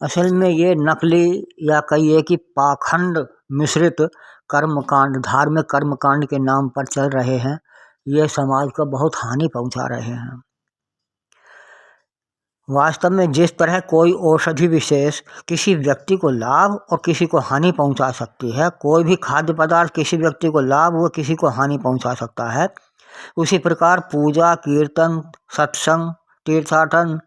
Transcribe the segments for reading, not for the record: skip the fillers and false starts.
असल में ये नकली या कहिए कि पाखंड मिश्रित कर्मकांड, धार्मिक कर्मकांड के नाम पर चल रहे हैं। ये समाज को बहुत हानि पहुंचा रहे हैं। वास्तव में जिस तरह कोई औषधि विशेष किसी व्यक्ति को लाभ और किसी को हानि पहुंचा सकती है, कोई भी खाद्य पदार्थ किसी व्यक्ति को लाभ व किसी को हानि पहुंचा सकता है, उसी प्रकार पूजा, कीर्तन, सत्संग, तीर्थाटन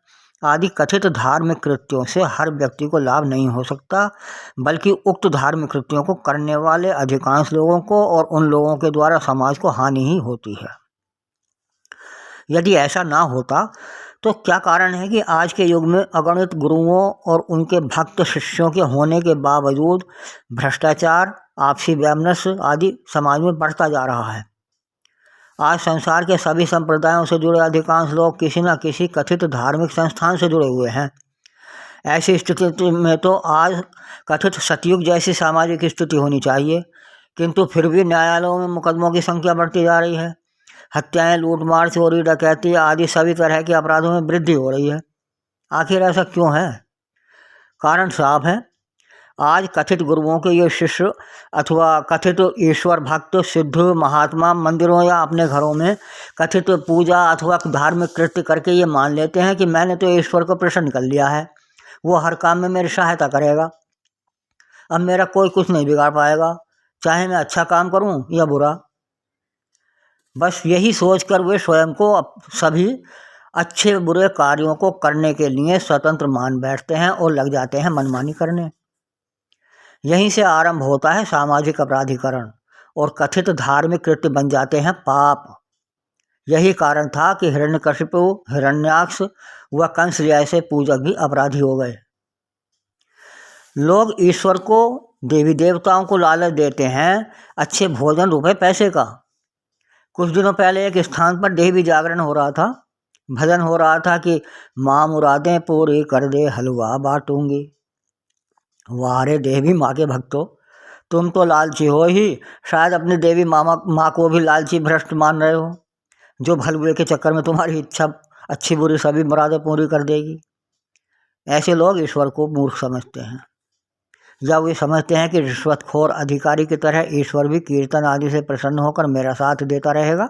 आदि कथित धार्मिक कृत्यों से हर व्यक्ति को लाभ नहीं हो सकता, बल्कि उक्त धार्मिक कृत्यों को करने वाले अधिकांश लोगों को और उन लोगों के द्वारा समाज को हानि ही होती है। यदि ऐसा ना होता तो क्या कारण है कि आज के युग में अगणित गुरुओं और उनके भक्त शिष्यों के होने के बावजूद भ्रष्टाचार, आपसी वैमनस्य आदि समाज में बढ़ता जा रहा है। आज संसार के सभी संप्रदायों से जुड़े अधिकांश लोग किसी न किसी कथित धार्मिक संस्थान से जुड़े हुए हैं। ऐसी स्थिति में तो आज कथित सतयुग जैसी सामाजिक स्थिति होनी चाहिए, किंतु फिर भी न्यायालयों में मुकदमों की संख्या बढ़ती जा रही है। हत्याएं, लूटमार, चोरी, डकैती आदि सभी तरह के अपराधों में वृद्धि हो रही है। आखिर ऐसा क्यों है? कारण साफ है। आज कथित गुरुओं के ये शिष्य अथवा कथित ईश्वर भक्त सिद्ध महात्मा मंदिरों या अपने घरों में कथित पूजा अथवा धार्मिक कृत्य करके ये मान लेते हैं कि मैंने तो ईश्वर को प्रसन्न कर लिया है, वो हर काम में मेरी सहायता करेगा, अब मेरा कोई कुछ नहीं बिगाड़ पाएगा, चाहे मैं अच्छा काम करूं या बुरा। बस यही सोचकर वे स्वयं को सभी अच्छे बुरे कार्यों को करने के लिए स्वतंत्र मान बैठते हैं और लग जाते हैं मनमानी करने। यहीं से आरंभ होता है सामाजिक अपराधीकरण और कथित धार्मिक कृत्य बन जाते हैं पाप। यही कारण था कि हिरण्यकशिपु, हिरण्याक्ष व कंस जैसे पूजक भी अपराधी हो गए। लोग ईश्वर को, देवी देवताओं को लालच देते हैं अच्छे भोजन, रुपए, पैसे का। कुछ दिनों पहले एक स्थान पर देवी जागरण हो रहा था। भजन हो रहा था कि माँ मुरादें पूरी कर दे, हलवा बांटूंगी। वाह रे देवी माँ के भक्तों, तुम तो लालची हो ही, शायद अपनी देवी माँ को भी लालची भ्रष्ट मान रहे हो, जो भलबुरे के चक्कर में तुम्हारी इच्छा अच्छी बुरी सभी मुरादें पूरी कर देगी। ऐसे लोग ईश्वर को मूर्ख समझते हैं, या वे समझते हैं कि रिश्वतखोर अधिकारी की तरह ईश्वर भी कीर्तन आदि से प्रसन्न होकर मेरा साथ देता रहेगा।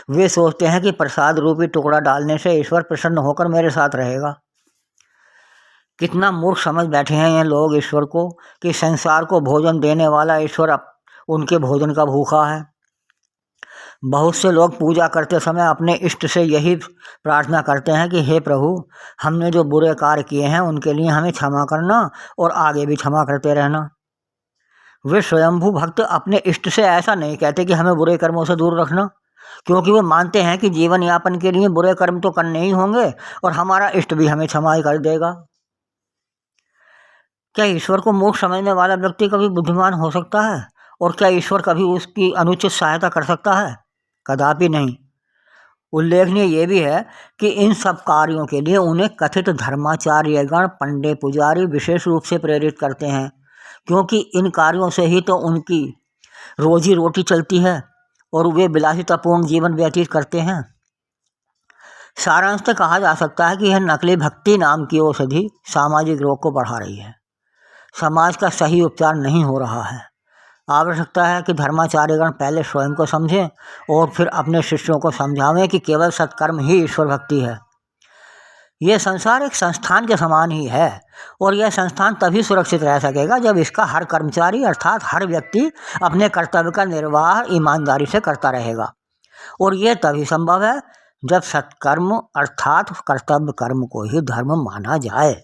वे सोचते हैं कि प्रसाद रूपी टुकड़ा डालने से ईश्वर प्रसन्न होकर मेरे साथ रहेगा। कितना मूर्ख समझ बैठे हैं ये लोग ईश्वर को कि संसार को भोजन देने वाला ईश्वर उनके भोजन का भूखा है। बहुत से लोग पूजा करते समय अपने इष्ट से यही प्रार्थना करते हैं कि हे प्रभु, हमने जो बुरे कार्य किए हैं उनके लिए हमें क्षमा करना और आगे भी क्षमा करते रहना। वे स्वयंभू भक्त अपने इष्ट से ऐसा नहीं कहते कि हमें बुरे कर्मों से दूर रखना, क्योंकि वे मानते हैं कि जीवन यापन के लिए बुरे कर्म तो करने ही होंगे और हमारा इष्ट भी हमें क्षमा ही कर देगा। क्या ईश्वर को मूर्ख समझने वाला व्यक्ति कभी बुद्धिमान हो सकता है? और क्या ईश्वर कभी उसकी अनुचित सहायता कर सकता है? कदापि नहीं। उल्लेखनीय ये भी है कि इन सब कार्यों के लिए उन्हें कथित धर्माचार्यगण, पंडे, पुजारी विशेष रूप से प्रेरित करते हैं, क्योंकि इन कार्यों से ही तो उनकी रोजी रोटी चलती है और वे विलासितापूर्ण जीवन व्यतीत करते हैं। सारांश में कहा जा सकता है कि यह नकली भक्ति नाम की औषधि सामाजिक रोग को बढ़ा रही है। समाज का सही उपचार नहीं हो रहा है। आवश्यकता है कि धर्माचार्यगण पहले स्वयं को समझें और फिर अपने शिष्यों को समझावें कि केवल सत्कर्म ही ईश्वर भक्ति है। यह संसार एक संस्थान के समान ही है और यह संस्थान तभी सुरक्षित रह सकेगा जब इसका हर कर्मचारी अर्थात हर व्यक्ति अपने कर्तव्य का निर्वाह ईमानदारी से करता रहेगा। और यह तभी संभव है जब सत्कर्म अर्थात कर्तव्य कर्म को ही धर्म माना जाए।